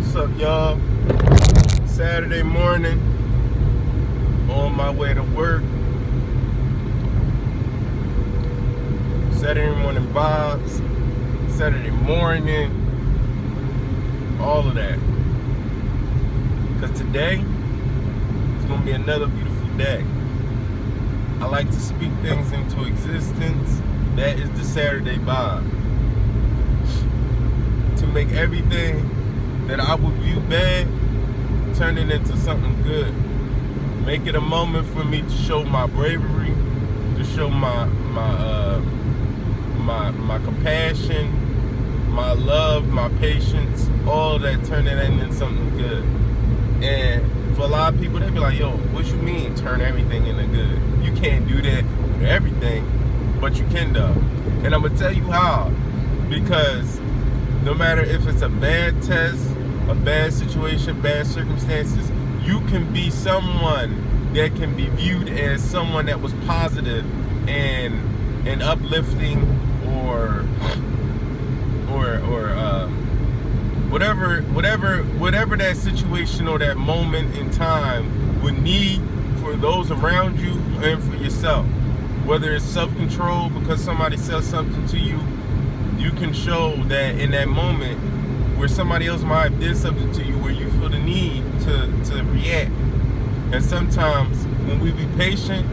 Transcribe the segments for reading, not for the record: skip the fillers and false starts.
What's up, y'all? Saturday morning, on my way to work. Saturday morning vibes, Saturday morning, all of that. Because today, it's going to be another beautiful day. I like to speak things into existence. That is the Saturday vibe. To make everything that I would view bad, turn it into something good. Make it a moment for me to show my bravery, to show my compassion, my love, my patience, all that, turn it into something good. And for a lot of people, they be like, yo, what you mean turn everything into good? You can't do that with everything, but you can though. And I'm gonna tell you how. Because no matter if it's a bad test, a bad situation, bad circumstances, you can be someone that can be viewed as someone that was positive and uplifting or whatever that situation or that moment in time would need for those around you and for yourself. Whether it's self-control because somebody says something to you, you can show that in that moment where somebody else might have did something to you where you feel the need to react. And sometimes when we be patient,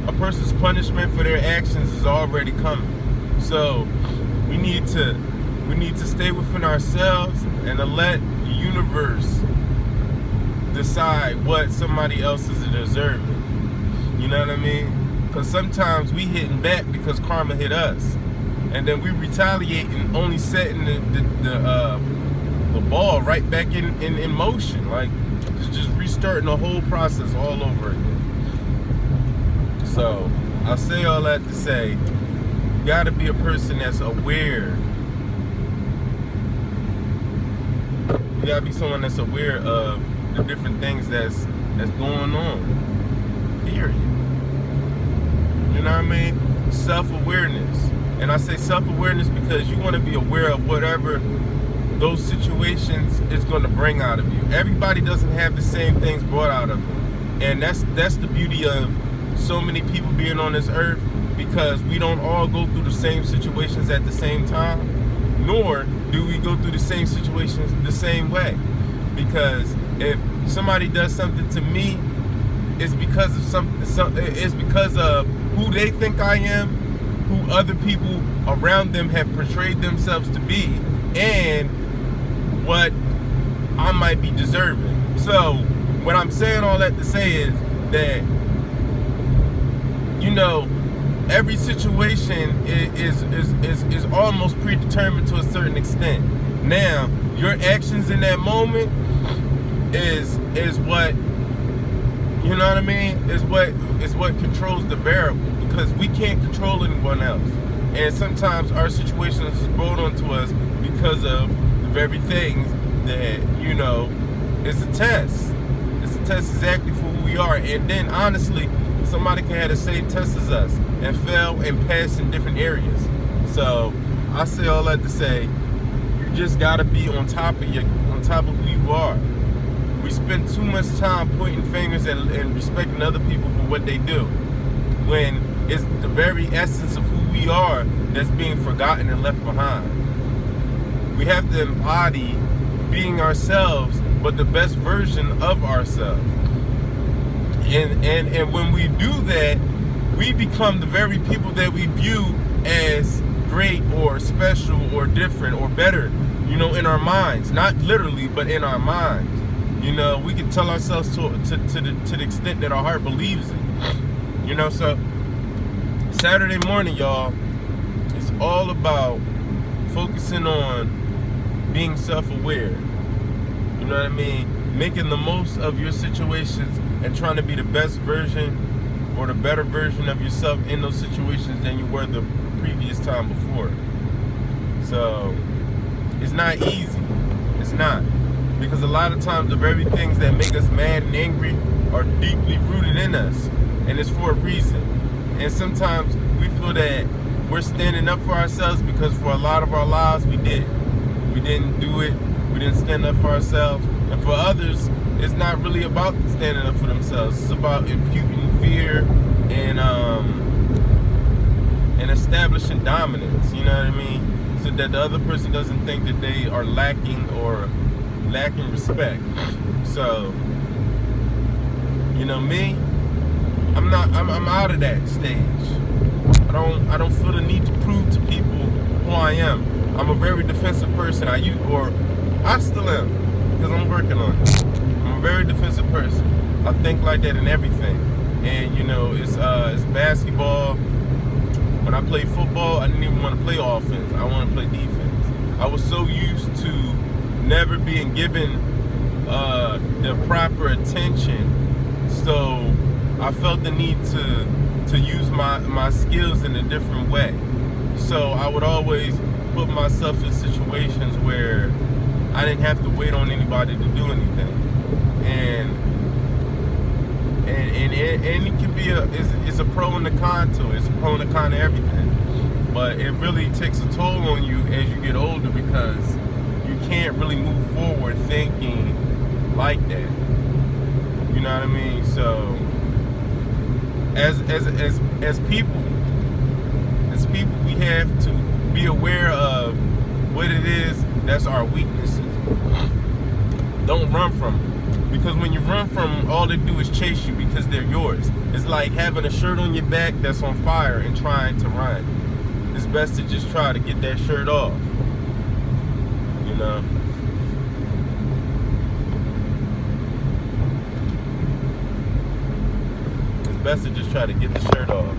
a person's punishment for their actions is already coming. So we need to stay within ourselves and to let the universe decide what somebody else is deserving. You know what I mean? Because sometimes we hitting back because karma hit us. And then we retaliate and only setting the ball right back in motion. Like, just restarting the whole process all over again. So, I say all that to say, you gotta be a person that's aware. You gotta be someone that's aware of the different things that's going on. Period. You know what I mean? Self-awareness. And I say self-awareness because you want to be aware of whatever those situations is going to bring out of you. Everybody doesn't have the same things brought out of them. And that's the beauty of so many people being on this earth, because we don't all go through the same situations at the same time, nor do we go through the same situations the same way. Because if somebody does something to me, it's because of it's because of who they think I am, who other people around them have portrayed themselves to be, and what I might be deserving. So what I'm saying all that to say is that, you know, every situation is almost predetermined to a certain extent. Now, your actions in that moment is what, you know what I mean, is what controls the variable. Because we can't control anyone else. And sometimes our situations is brought onto us because of the very things that, you know, it's a test. It's a test exactly for who we are. And then, honestly, somebody can have the same test as us and fail and pass in different areas. So, I say all that to say, you just gotta be on top of who you are. We spend too much time pointing fingers and respecting other people for what they do, when it's the very essence of who we are that's being forgotten and left behind. We have to embody being ourselves, but the best version of ourselves. And when we do that, we become the very people that we view as great or special or different or better, you know, in our minds. Not literally, but in our minds. You know, we can tell ourselves to the extent that our heart believes it. You know, so Saturday morning, y'all, it's all about focusing on being self-aware. You know what I mean? Making the most of your situations and trying to be the best version or the better version of yourself in those situations than you were the previous time before. So, it's not easy. It's not. Because a lot of times the very things that make us mad and angry are deeply rooted in us. And it's for a reason. And sometimes we feel that we're standing up for ourselves because for a lot of our lives we didn't do it We didn't stand up for ourselves. And for others, it's not really about standing up for themselves. It's about imputing fear and establishing dominance, you know what I mean? So that the other person doesn't think that they are lacking respect. So, you know, me, I'm out of that stage. I don't feel the need to prove to people who I am. I'm a very defensive person. I still am, because I'm working on it. I'm a very defensive person. I think like that in everything. And you know, it's basketball. When I play football, I didn't even want to play offense. I want to play defense. I was so used to never being given the proper attention, so I felt the need to use my skills in a different way. So I would always put myself in situations where I didn't have to wait on anybody to do anything. And it can be it's a pro and a con to it. It's a pro and a con to everything. But it really takes a toll on you as you get older, because you can't really move forward thinking like that. You know what I mean? So as people, we have to be aware of what it is that's our weaknesses. Don't run from them. Because when you run from them, all they do is chase you because they're yours. It's like having a shirt on your back that's on fire and trying to run. It's best to just try to get that shirt off. You know? It's best to just try to get the shirt off.